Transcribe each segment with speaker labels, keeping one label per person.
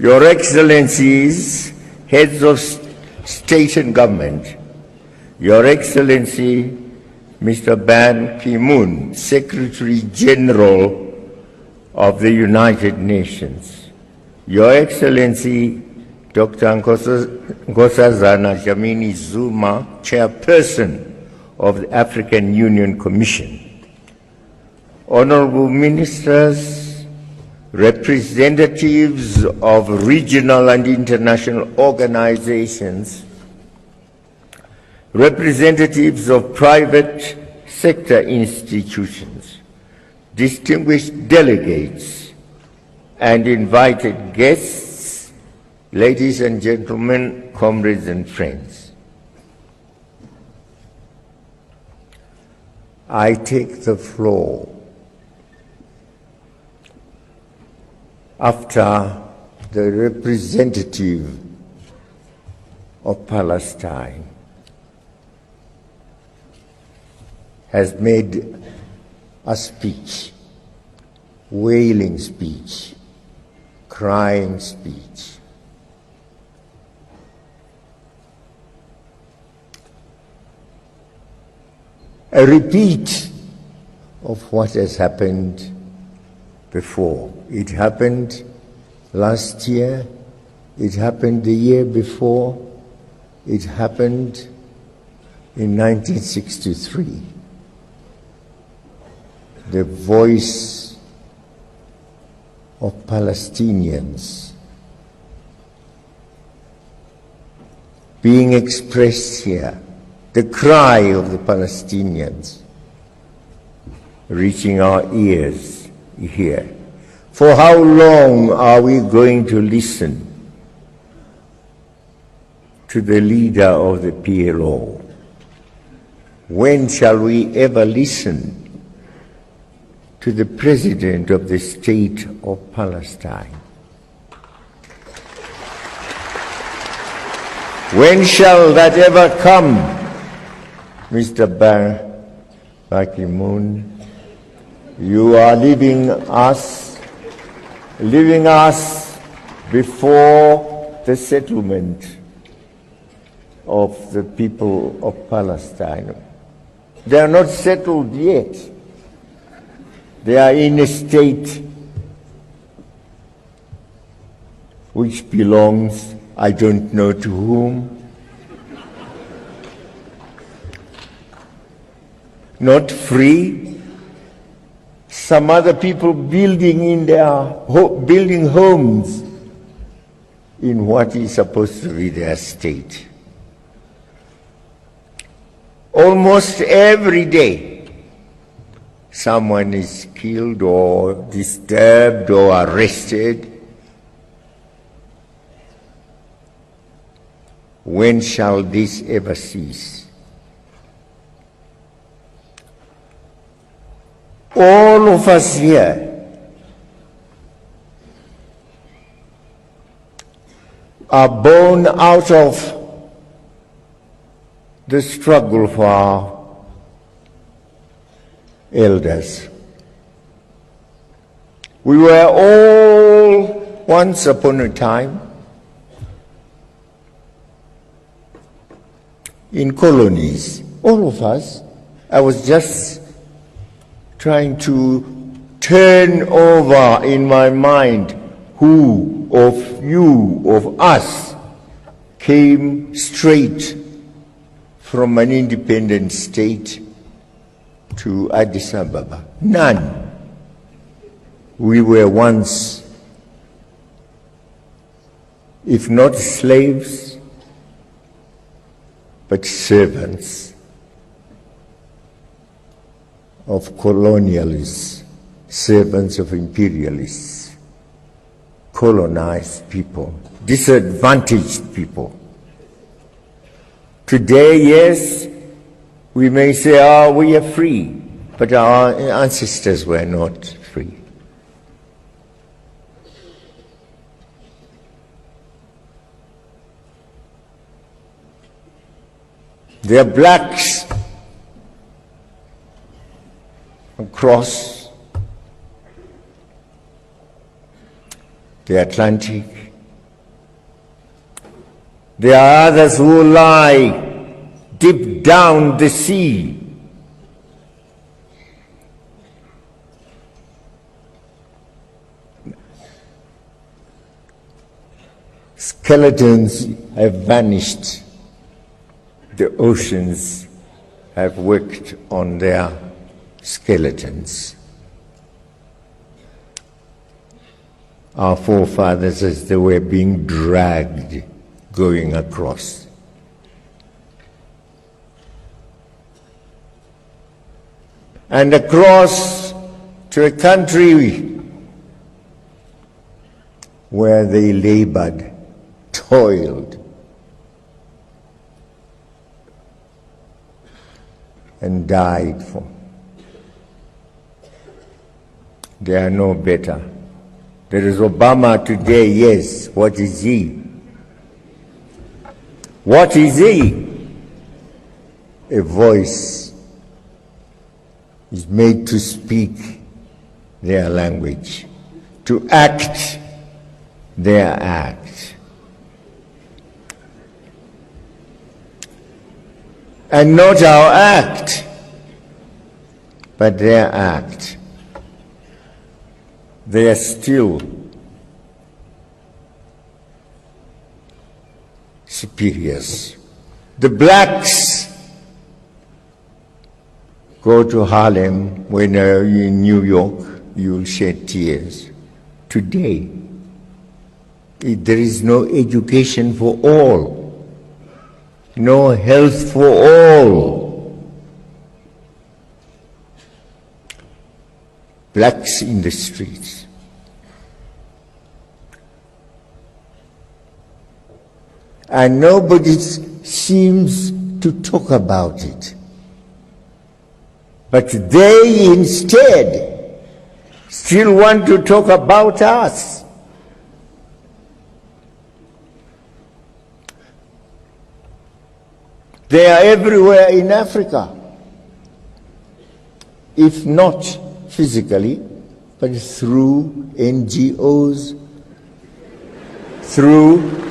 Speaker 1: Your Excellencies, heads of state and government, Your Excellency, Mr. Ban Ki-moon, Secretary General of the United Nations, Your Excellency, Dr. Nkosazana Dlamini Zuma, Chairperson of the African Union Commission, Honorable Ministers, representatives of regional and international organizations, representatives of private sector institutions, distinguished delegates, and invited guests, ladies and gentlemen, comrades and friends. I take the floor after the representative of Palestine has made a speech, wailing speech, crying speech. A repeat of what has happened before. It happened last year, it happened the year before, it happened in 1963. The voice of Palestinians being expressed here, the cry of the Palestinians reaching our ears here. For how long are we going to listen to the leader of the PLO? When shall we ever listen to the President of the State of Palestine? When shall that ever come, Mr. Ban Ki-moon? You are leaving us before the settlement of the people of Palestine. They are not settled yet. They are in a state which belongs, I don't know to whom, not free. Some other people building homes in what is supposed to be their state. Almost every day, someone is killed or disturbed or arrested. When shall this ever cease? All of us here are born out of the struggle for our elders. We were all, once upon a time, in colonies, all of us. I was just trying to turn over in my mind who of you, of us, came straight from an independent state to Addis Ababa. None. We were once, if not slaves, but servants of colonialists, servants of imperialists, colonized people, disadvantaged people. Today, yes, we may say, we are free, but our ancestors were not free. They are blacks across the Atlantic, There are others who lie deep down the sea. Skeletons have vanished. The oceans have worked on their skeletons. Our forefathers, as they were being dragged, going across. And across to a country where they labored, toiled, and died for. They are no better. There is Obama today, yes. What is he? What is he? A voice is made to speak their language, to act their act. And not our act, but their act. They are still superiors. The blacks go to Harlem. When you're in New York, you'll shed tears. Today, there is no education for all, no health for all. Blacks in the streets. And nobody seems to talk about it. But they instead still want to talk about us. They are everywhere in Africa, if not physically, but through NGOs, through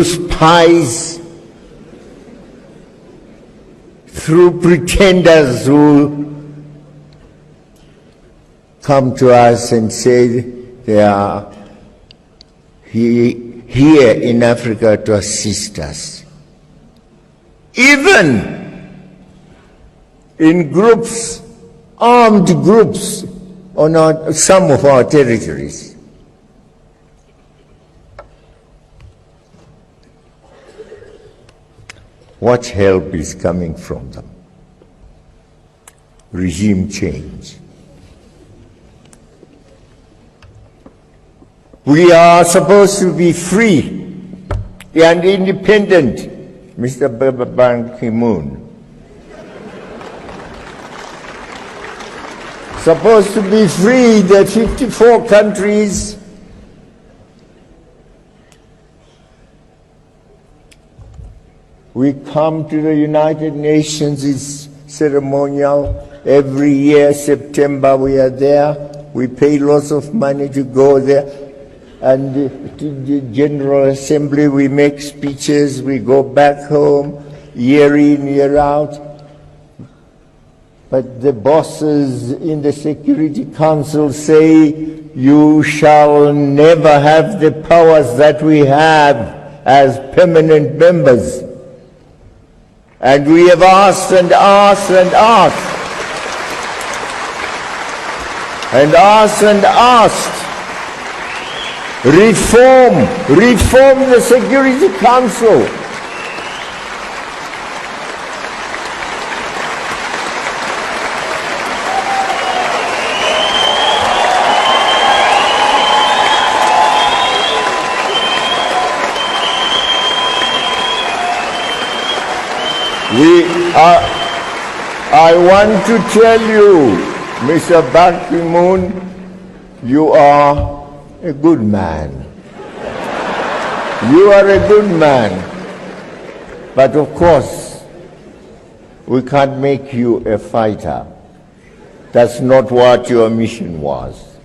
Speaker 1: spies, through pretenders who come to us and say they are here in Africa to assist us. Even in groups, armed groups on some of our territories. What help is coming from them? Regime change. We are supposed to be free and independent, Mr. Ban Ki-moon. Supposed to be free, the 54 countries. We come to the United Nations, it's ceremonial. Every year, September, we are there. We pay lots of money to go there. And to the General Assembly, we make speeches, we go back home, year in, year out. But the bosses in the Security Council say, you shall never have the powers that we have as permanent members. And we have asked and asked and asked, and asked and asked, reform the Security Council. I want to tell you, Mr. Ban Ki-moon, you are a good man. You are a good man. But of course, We can't make you a fighter. That's not what your mission was.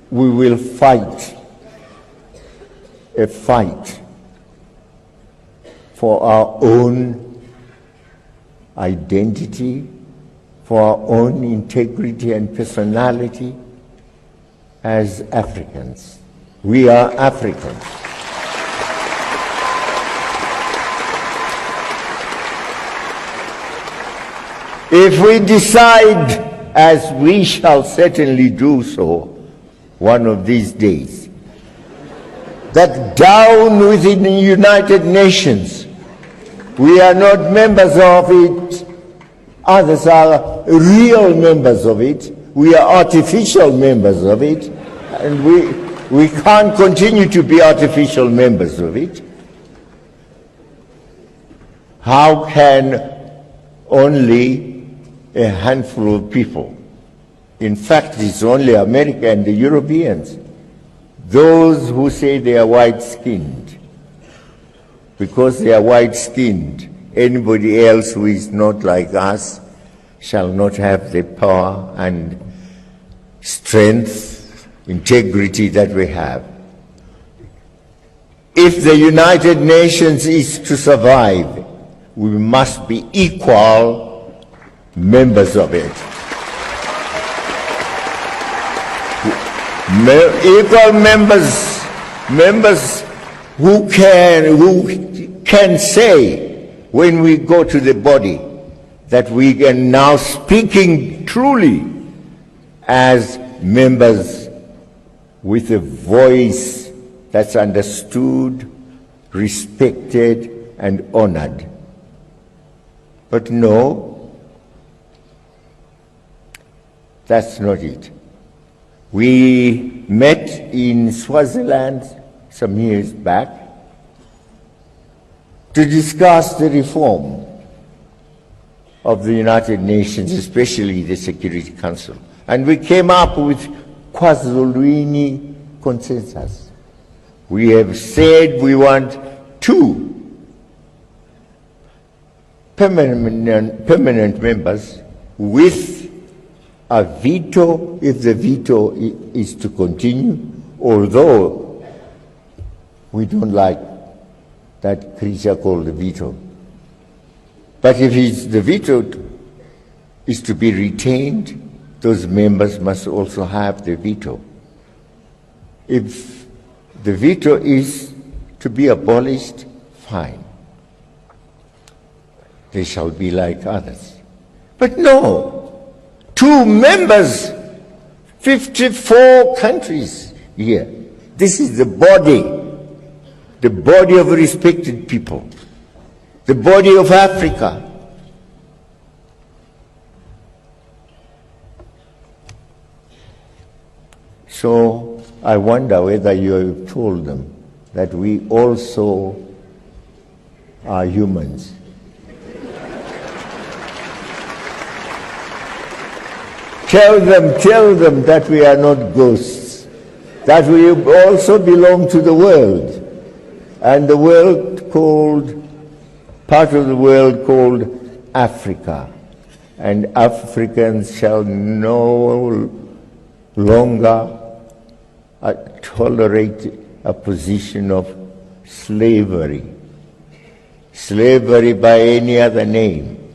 Speaker 1: We will fight a fight for our own identity, for our own integrity and personality as Africans. We are Africans. If we decide, as we shall certainly do so one of these days, that down within the United Nations, we are not members of it, others are real members of it, we are artificial members of it, and we can't continue to be artificial members of it. How can only a handful of people, in fact it's only America and the Europeans, those who say they are white-skinned, because they are white-skinned, anybody else who is not like us shall not have the power and strength, integrity that we have. If the United Nations is to survive, we must be equal members of it. Equal members who can say when we go to the body that we are now speaking truly as members with a voice that's understood, respected, and honored. But no, that's not it. We met in Swaziland some years back to discuss the reform of the United Nations, especially the Security Council. And we came up with KwaZulu consensus. We have said we want 2 permanent members with a veto if the veto is to continue, although we don't like that creature called the veto. But if the veto is to be retained, those members must also have the veto. If the veto is to be abolished, fine. They shall be like others. But no, 2 members, 54 countries here. This is the body of respected people, the body of Africa. So I wonder whether you have told them that we also are humans. Tell them that we are not ghosts, that we also belong to the world, and the world part of the world called Africa. And Africans shall no longer tolerate a position of slavery. Slavery by any other name,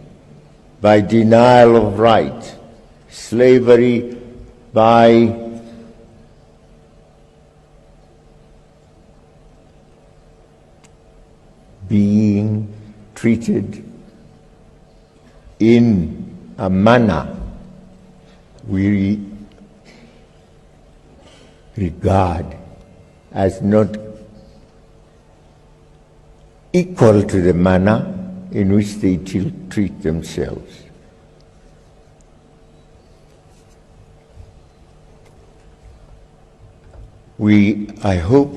Speaker 1: by denial of right, slavery by being treated in a manner we regard as not equal to the manner in which they treat themselves. I hope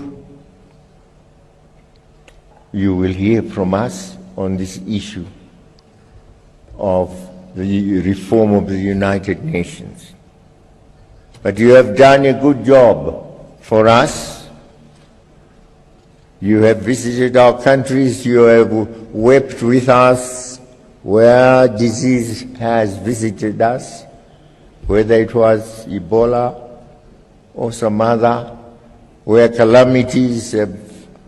Speaker 1: you will hear from us on this issue of the reform of the United Nations. But you have done a good job for us. You have visited our countries, you have wept with us where disease has visited us, whether it was Ebola or some other, where calamities have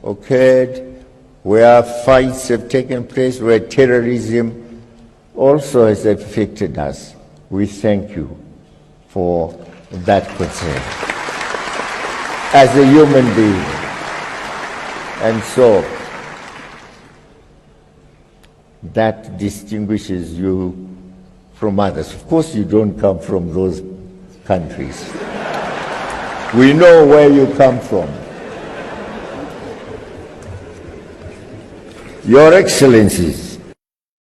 Speaker 1: occurred, where fights have taken place, where terrorism also has affected us. We thank you for that concern as a human being. And so that distinguishes you from others. Of course, you don't come from those countries. We know where you come from. Your Excellencies,